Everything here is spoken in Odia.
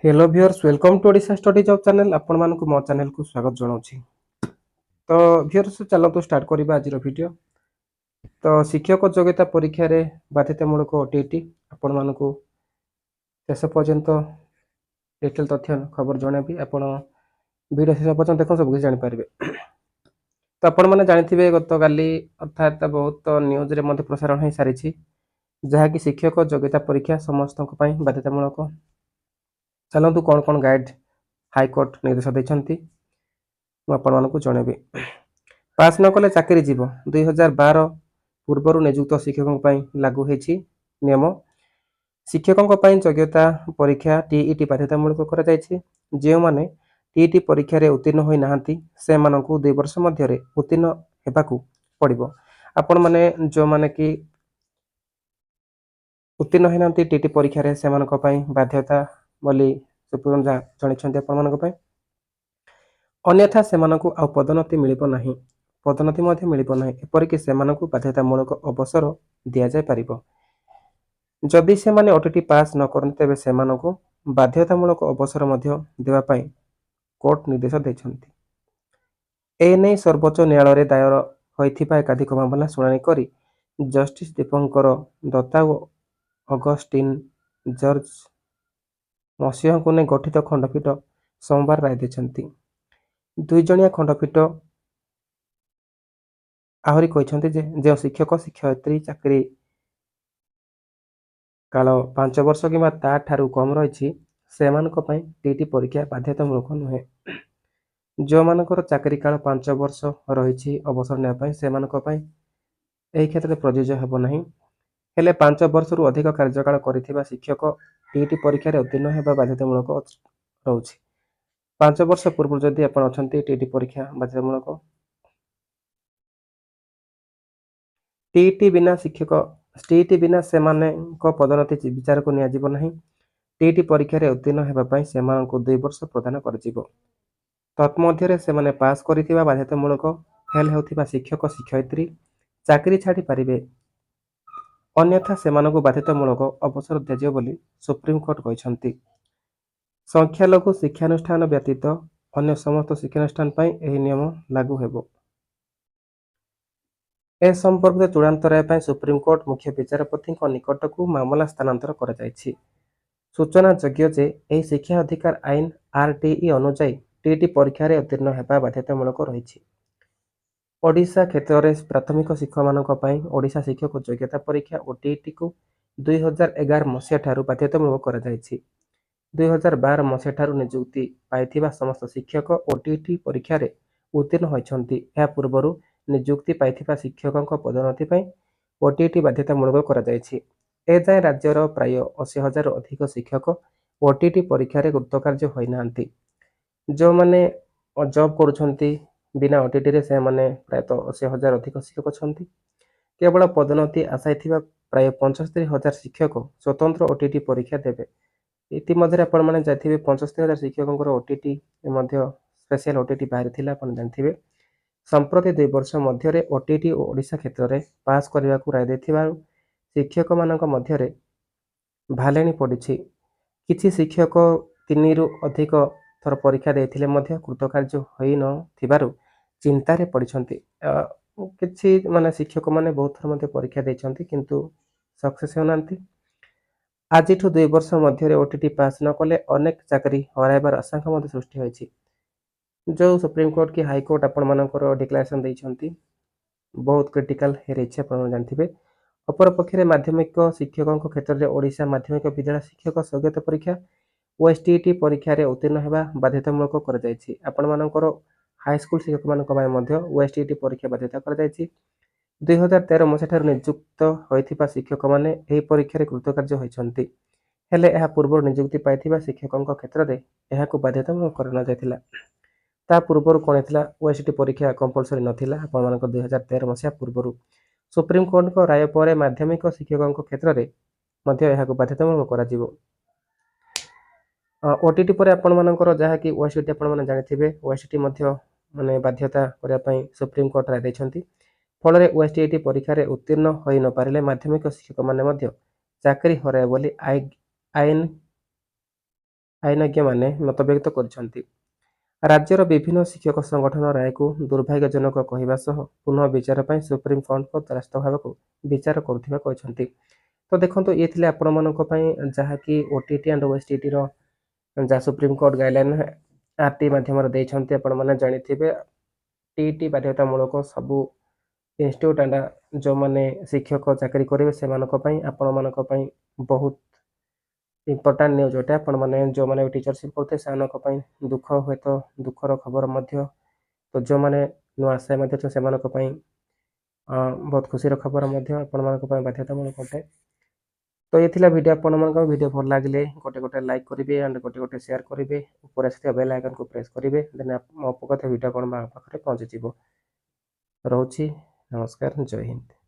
Hello viewers welcome to Odisha study job channel आपण मानकु मो चैनल को स्वागत जनाऊँ। तो व्यूअर्स चलतु स्टार्ट करबा आज वीडियो। तो शिक्षक योग्यता परीक्षा रे बाध्यतामूलक ओटीटी आपण मानकु शेष पर्यंत डिटेल तथ्य खबर जणाबी आपण वीडियो शेष पर्यंत देखो सब कुछ जानि पारबे। तो आपण माने जानिथिबे गत काली अर्थात बहुत न्यूज रे मध्ये प्रसारण होई सारिछि जहा कि शिक्षक योग्यता परीक्षा समस्त पई बाध्यतामूलक। चलतु कौन कौन गाइड हाईकोर्ट निर्देश देछंती ମୁଁ ଆପଣମାନଙ୍କୁ ଜଣେଇବି। ପାସ୍ ନ କଲେ ଚାକିରି ଯିବ। 2012 ପୂର୍ବରୁ ନିଯୁକ୍ତ ଶିକ୍ଷକଙ୍କ ପାଇଁ ଲାଗୁ ହୋଇଛି ନିୟମ। ଶିକ୍ଷକଙ୍କ ପାଇଁ ଯୋଗ୍ୟତା ପରୀକ୍ଷା ଟିଇଟି ବାଧ୍ୟତାମୂଳକ କରାଯାଇଛି। ଯେଉଁମାନେ ଟିଇଟି ପରୀକ୍ଷାରେ ଉତ୍ତୀର୍ଣ୍ଣ ହୋଇନାହାନ୍ତି ସେମାନଙ୍କୁ 2 ବର୍ଷ ମଧ୍ୟରେ ଉତ୍ତୀର୍ଣ୍ଣ ହେବାକୁ ପଡ଼ିବ। ଆପଣମାନେ ଯେଉଁମାନେ କି ଉତ୍ତୀର୍ଣ୍ଣ ହୋଇନାହାନ୍ତି ଟିଇଟି ପରୀକ୍ଷାରେ ସେମାନଙ୍କ ପାଇଁ ବାଧ୍ୟତା ବୋଲି ସୁପ୍ରିମ ଜଣାଇଛନ୍ତି ଆପଣମାନଙ୍କ ପାଇଁ। अन्यथा सेमानंकु आउ पदोन्नति मिलिबो नाही। पदोन्नति मध्ये मिलिबो नाही। एपरिक सेमानंकु बाध्यतामूलक अवसर दिया जाय पारिबो। जदि सेमाने ओटीटी पास न करन तेबे सेमानंकु बाध्यतामूलक अवसर मध्ये देवा पई कोर्ट निर्देश दैछंती। ए नै सर्वोच्च न्यायालय रे दायर होइथिबा एकाधिक मामला शुनानी करी जस्टिस दीपंकर दत्ता ओ अगस्टिन जॉर्ज मसीहଙ୍କୁ ନେଇ ଗଠିତ ଖଣ୍ଡପୀଠ सोमवार राय ଦେଇଛନ୍ତି। 2 ଜଣିଆ ଖଣ୍ଡପୀଠ ଆହୁରି କହିଛନ୍ତି ଯେ ଯେଉଁ ଶିକ୍ଷକ ଶିକ୍ଷୟିତ୍ରୀ ଚାକିରି କାଳ 5 ବର୍ଷ କିମ୍ବା ତାଠାରୁ କମ୍ ରହିଛି ସେମାନଙ୍କ ପାଇଁ ଟିଇଟି ପରୀକ୍ଷା ବାଧ୍ୟତାମୂଳକ ନୁହେଁ। ଯେଉଁମାନଙ୍କର ଚାକିରି କାଳ 5 ବର୍ଷ ରହିଛି ଅବସର ନେବା ପାଇଁ ସେମାନଙ୍କ ପାଇଁ ଏହି କ୍ଷେତ୍ରରେ ପ୍ରଯୁଜ୍ୟ ହେବ ନାହିଁ। ହେଲେ 5 ବର୍ଷରୁ ଅଧିକ କାର୍ଯ୍ୟକାଳ କରିଥିବା ଶିକ୍ଷକ ଟିଇଟି ପରୀକ୍ଷାରେ ଉତ୍ତୀର୍ଣ୍ଣ ହେବା ବାଧ୍ୟତାମୂଳକ ରହୁଛି। 5 ବର୍ଷ ପୂର୍ବରୁ ଯଦି ଆପଣ ଅଛନ୍ତି ଟିଇଟି ପରୀକ୍ଷା ବାଧ୍ୟତାମୂଳକ। टीईटी बिना सेमानଙ୍କ पदोन्नति विचारକୁ ନିଆଯିବ ନାହିଁ। टीईटी ପରୀକ୍ଷାରେ ଉତ୍ତୀର୍ଣ୍ଣ ହେବା ପାଇଁ ସେମାନଙ୍କୁ 2 ବର୍ଷ ପ୍ରଦାନ କରାଯିବ। ତନ୍ମଧ୍ୟରେ ସେମାନେ ପାସ୍ କରିଥିବା ବାଧ୍ୟତାମୂଳକ ଫେଲ୍ ହେଉଥିବା ଶିକ୍ଷକ ଶିକ୍ଷୟିତ୍ରୀ ଚାକିରି ଛାଡ଼ି ପାରିବେ। ଅନ୍ୟଥା ସେମାନଙ୍କୁ ବାଧ୍ୟତାମୂଳକ ଅବସର ଦିଆଯିବ ବୋଲି ସୁପ୍ରିମକୋର୍ଟ କହିଛନ୍ତି। ସଂଖ୍ୟାଲଘୁ ଶିକ୍ଷାନୁଷ୍ଠାନ ବ୍ୟତୀତ ଅନ୍ୟ ସମସ୍ତ ଶିକ୍ଷାନୁଷ୍ଠାନ ପାଇଁ ଏହି ନିୟମ ଲାଗୁ ହେବ। ଏ ସମ୍ପର୍କରେ ଚୂଡ଼ାନ୍ତ ରାୟ ପାଇଁ ସୁପ୍ରିମକୋର୍ଟ ମୁଖ୍ୟ ବିଚାରପତିଙ୍କ ନିକଟକୁ ମାମଲା ସ୍ଥାନାନ୍ତର କରାଯାଇଛି। ସୂଚନାଯୋଗ୍ୟ ଯେ ଏହି ଶିକ୍ଷା ଅଧିକାର ଆଇନ ଆରଟିଇ ଅନୁଯାୟୀ ଟିଇଟି ପରୀକ୍ଷାରେ ଉତ୍ତୀର୍ଣ୍ଣ ହେବା ବାଧ୍ୟତାମୂଳକ ରହିଛି। ଓଡ଼ିଶା କ୍ଷେତ୍ରରେ ପ୍ରାଥମିକ ଶିକ୍ଷକମାନଙ୍କ ପାଇଁ ଓଡ଼ିଶା ଶିକ୍ଷକ ଯୋଗ୍ୟତା ପରୀକ୍ଷା ଓଟିଇଟିକୁ 2011 ମସିହା ଠାରୁ ବାଧ୍ୟତାମୂଳକ କରାଯାଇଛି। 2012 ମସିହା ଠାରୁ ନିଯୁକ୍ତି ପାଇଥିବା ସମସ୍ତ ଶିକ୍ଷକ ଓଟିଇଟି ପରୀକ୍ଷାରେ ଉତ୍ତୀର୍ଣ୍ଣ ହୋଇଛନ୍ତି। ଏହା ପୂର୍ବରୁ ନିଯୁକ୍ତି ପାଇଥିବା ଶିକ୍ଷକଙ୍କ ପଦୋନ୍ନତି ପାଇଁ ଓଟିଇଟି ବାଧ୍ୟତାମୂଳକ କରାଯାଇଛି। ଏଯାଏଁ ରାଜ୍ୟର ପ୍ରାୟ 80,000ରୁ ଅଧିକ ଶିକ୍ଷକ ଓଟିଇଟି ପରୀକ୍ଷାରେ କୃତକାର୍ଯ୍ୟ ହୋଇନାହାନ୍ତି। ଯେଉଁମାନେ ଜବ୍ କରୁଛନ୍ତି ବିନା ଓଟିଇଟିରେ ସେମାନେ ପ୍ରାୟତଃ 80,000 ଅଧିକ ଶିକ୍ଷକ ଅଛନ୍ତି। କେବଳ ପଦୋନ୍ନତି ଆଶାୟୀ ଥିବା ପ୍ରାୟ 75,000 ଶିକ୍ଷକ ସ୍ୱତନ୍ତ୍ର ଓଟିଇଟି ପରୀକ୍ଷା ଦେବେ। ଇତିମଧ୍ୟରେ ଆପଣମାନେ ଜାଣିଥିବେ 75,000 ଶିକ୍ଷକଙ୍କର ଓଟିଇଟି ମଧ୍ୟ ସ୍ପେଶାଲ ଓଟିଇଟି ବାହାରିଥିଲା ଆପଣ ଜାଣିଥିବେ। ସମ୍ପ୍ରତି 2 ବର୍ଷ ମଧ୍ୟରେ ଓଟିଇଟି ଓ ଓଡ଼ିଶା କ୍ଷେତ୍ରରେ ପାସ୍ କରିବାକୁ ରାୟ ଦେଇଥିବାରୁ ଶିକ୍ଷକମାନଙ୍କ ମଧ୍ୟରେ ଭାଲେଣି ପଡ଼ିଛି। କିଛି ଶିକ୍ଷକ 3ରୁ ଅଧିକ ଥର ପରୀକ୍ଷା ଦେଇଥିଲେ ମଧ୍ୟ କୃତକାର୍ଯ୍ୟ ହୋଇନଥିବାରୁ ଚିନ୍ତାରେ ପଡ଼ିଛନ୍ତି। କିଛି ଶିକ୍ଷକମାନେ ବହୁତ ଥର ମଧ୍ୟ ପରୀକ୍ଷା ଦେଇଛନ୍ତି କିନ୍ତୁ ସକ୍ସେସ୍ ହେଉନାହାନ୍ତି। ଆଜିଠୁ 2 ବର୍ଷ ମଧ୍ୟରେ ଓଟିଇଟି ପାସ୍ ନ କଲେ ଅନେକ ଚାକିରି ହରାଇବାର ଆଶଙ୍କା ମଧ୍ୟ ସୃଷ୍ଟି ହୋଇଛି। ଯେଉଁ ସୁପ୍ରିମକୋର୍ଟ କି ହାଇକୋର୍ଟ ଆପଣମାନଙ୍କର ଡିକ୍ଲାରେସନ୍ ଦେଇଛନ୍ତି ବହୁତ କ୍ରିଟିକାଲ ହେଇଯାଇଛି ଆପଣ ଜାଣିଥିବେ। ଅପରପକ୍ଷରେ ମାଧ୍ୟମିକ ଶିକ୍ଷକଙ୍କ କ୍ଷେତ୍ରରେ ଓଡ଼ିଶା ମାଧ୍ୟମିକ ବିଦ୍ୟାଳୟ ଶିକ୍ଷକ ଯୋଗ୍ୟତା ପରୀକ୍ଷା ଓଏସଟିଇଟି ପରୀକ୍ଷାରେ ଉତ୍ତୀର୍ଣ୍ଣ ହେବା ବାଧ୍ୟତାମୂଳକ କରାଯାଇଛି। ଆପଣମାନଙ୍କର ହାଇସ୍କୁଲ ଶିକ୍ଷକମାନଙ୍କ ପାଇଁ ମଧ୍ୟ ଓଏସଟିଇଟି ପରୀକ୍ଷା ବାଧ୍ୟତା କରାଯାଇଛି। 2013 ମସିହା ଠାରୁ ନିଯୁକ୍ତ ହୋଇଥିବା ଶିକ୍ଷକମାନେ ଏହି ପରୀକ୍ଷାରେ କୃତକାର୍ଯ୍ୟ ହୋଇଛନ୍ତି। ହେଲେ ଏହା ପୂର୍ବରୁ ନିଯୁକ୍ତି ପାଇଥିବା ଶିକ୍ଷକଙ୍କ କ୍ଷେତ୍ରରେ ଏହାକୁ ବାଧ୍ୟତାମୂଳକ କରାଯାଇଥିଲା। ତା ପୂର୍ବରୁ କ'ଣ ହେଇଥିଲା ଓଏସଟି ପରୀକ୍ଷା କମ୍ପଲସରି ନଥିଲା ଆପଣମାନଙ୍କ 2013 ମସିହା ପୂର୍ବରୁ। ସୁପ୍ରିମକୋର୍ଟଙ୍କ ରାୟ ପରେ ମାଧ୍ୟମିକ ଶିକ୍ଷକଙ୍କ କ୍ଷେତ୍ରରେ ମଧ୍ୟ ଏହାକୁ ବାଧ୍ୟତାମୂଳକ କରାଯିବ। ଓଟିଇଟି ପରେ ଆପଣମାନଙ୍କର ଯାହାକି ଓଏସଟି ଆପଣମାନେ ଜାଣିଥିବେ ଓଏସଟି ମଧ୍ୟ ବାଧ୍ୟତା କରିବା ପାଇଁ ସୁପ୍ରିମକୋର୍ଟ ରାୟ ଦେଇଛନ୍ତି। ଫଳରେ ଓଏସଟିଇଟି ପରୀକ୍ଷାରେ ଉତ୍ତୀର୍ଣ୍ଣ ହୋଇ ନ ପାରିଲେ ମାଧ୍ୟମିକ ଶିକ୍ଷକମାନେ ମଧ୍ୟ ଚାକିରି ହରାଇବେ ବୋଲି ଆଇନଜ୍ଞମାନେ ମତବ୍ୟକ୍ତ କରିଛନ୍ତି। ରାଜ୍ୟର ବିଭିନ୍ନ ଶିକ୍ଷକ ସଂଗଠନ ରାୟକୁ ଦୁର୍ଭାଗ୍ୟଜନକ କହିବା ସହ ପୁନଃ ବିଚାର ପାଇଁ ସୁପ୍ରିମକୋର୍ଟଙ୍କ ଦ୍ୱାରସ୍ଥ ହେବାକୁ ବିଚାର କରୁଥିବା କହିଛନ୍ତି। ତ ଦେଖନ୍ତୁ ଇଏ ଥିଲେ ଆପଣମାନଙ୍କ ପାଇଁ ଯାହାକି ଓଟିଟି ଆଣ୍ଡ ଓଏସଟିଟିର ଯାହା ସୁପ୍ରିମକୋର୍ଟ ଗାଇଡଲାଇନ୍ ଆରଟି ମାଧ୍ୟମରେ ଦେଇଛନ୍ତି ଆପଣମାନେ ଜାଣିଥିବେ। ଟିଇଟି ବାଧ୍ୟତାମୂଳକ ସବୁ ଇନଷ୍ଟିଚ୍ୟୁଟ୍ ଆଣ୍ଡ ଯେଉଁମାନେ ଶିକ୍ଷକ ଚାକିରି କରିବେ ସେମାନଙ୍କ ପାଇଁ ଆପଣମାନଙ୍କ ପାଇଁ ବହୁତ ଇମ୍ପୋର୍ଟାଣ୍ଟ ନ୍ୟୁଜ୍ ଅଟେ। ଆପଣମାନେ ଯେଉଁମାନେ ଟିଚରସିପ୍ କରୁଥିବେ ସେମାନଙ୍କ ପାଇଁ ହୁଏତ ଦୁଃଖର ଖବର ମଧ୍ୟ। ତ ଯେଉଁମାନେ ନୂଆ ଆସିବା ମଧ୍ୟ ସେମାନଙ୍କ ପାଇଁ ବହୁତ ଖୁସିର ଖବର ମଧ୍ୟ ଆପଣମାନଙ୍କ ପାଇଁ ବାଧ୍ୟତାମୂଳକ ଅଟେ। ତ ଏ ଥିଲା ଭିଡ଼ିଓ। ଆପଣମାନଙ୍କ ଭିଡ଼ିଓ ଭଲ ଲାଗିଲେ ଗୋଟେ ଲାଇକ୍ କରିବେ ଆଣ୍ଡ ଗୋଟେ ସେୟାର କରିବେ। ଉପରେ ଆସିଥିବା ବେଲ୍ ଆଇକନ୍କୁ ପ୍ରେସ୍ କରିବେ। ଦେନ୍ ମୋ ପକ୍ଷ ଭିଡ଼ିଓ ଆପଣଙ୍କ ପାଖରେ ପହଞ୍ଚିଯିବ। ରହୁଛି। ନମସ୍କାର। ଜୟ ହିନ୍ଦ।